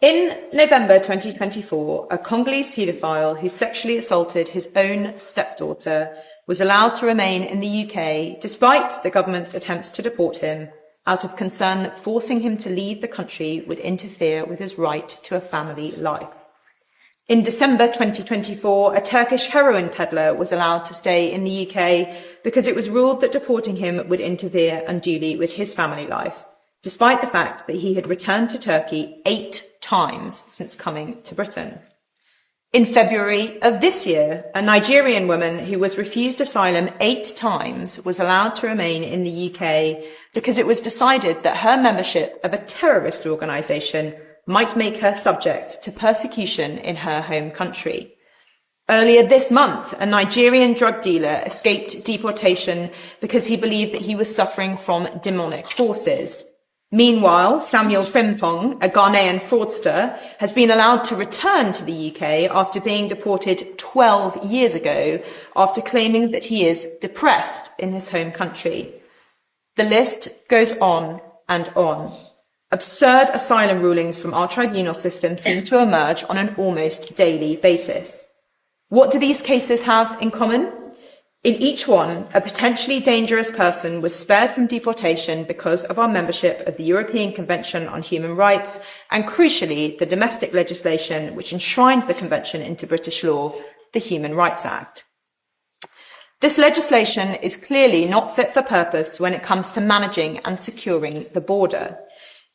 In November 2024, a Congolese paedophile who sexually assaulted his own stepdaughter was allowed to remain in the UK despite the government's attempts to deport him out of concern that forcing him to leave the country would interfere with his right to a family life. In December 2024, a Turkish heroin peddler was allowed to stay in the UK because it was ruled that deporting him would interfere unduly with his family life, despite the fact that he had returned to Turkey 8 times since coming to Britain. In February of this year, a Nigerian woman who was refused asylum 8 times was allowed to remain in the UK because it was decided that her membership of a terrorist organisation might make her subject to persecution in her home country. Earlier this month, a Nigerian drug dealer escaped deportation because he believed that he was suffering from demonic forces. Meanwhile, Samuel Frimpong, a Ghanaian fraudster, has been allowed to return to the UK after being deported 12 years ago after claiming that he is depressed in his home country. The list goes on and on. Absurd asylum rulings from our tribunal system seem to emerge on an almost daily basis. What do these cases have in common? In each one, a potentially dangerous person was spared from deportation because of our membership of the European Convention on Human Rights and, crucially, the domestic legislation which enshrines the Convention into British law, the Human Rights Act. This legislation is clearly not fit for purpose when it comes to managing and securing the border.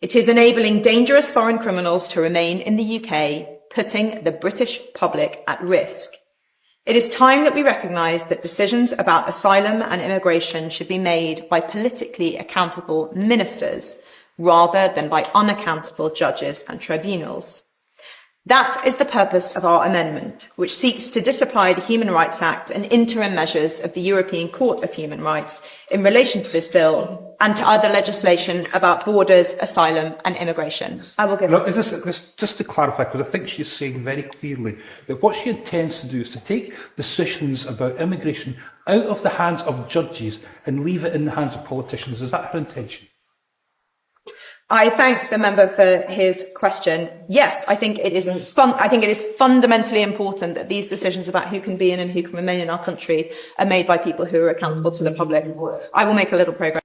It is enabling dangerous foreign criminals to remain in the UK, putting the British public at risk. It is time that we recognise that decisions about asylum and immigration should be made by politically accountable ministers rather than by unaccountable judges and tribunals. That is the purpose of our amendment, which seeks to disapply the Human Rights Act and interim measures of the European Court of Human Rights in relation to this bill and to other legislation about borders, asylum and immigration. I will give just to clarify, because I think she's saying very clearly that what she intends to do is to take decisions about immigration out of the hands of judges and leave it in the hands of politicians. Is that her intention? I thank the member for his question. Yes, I think it is fundamentally important that these decisions about who can be in and who can remain in our country are made by people who are accountable to the public. I will make a little progress.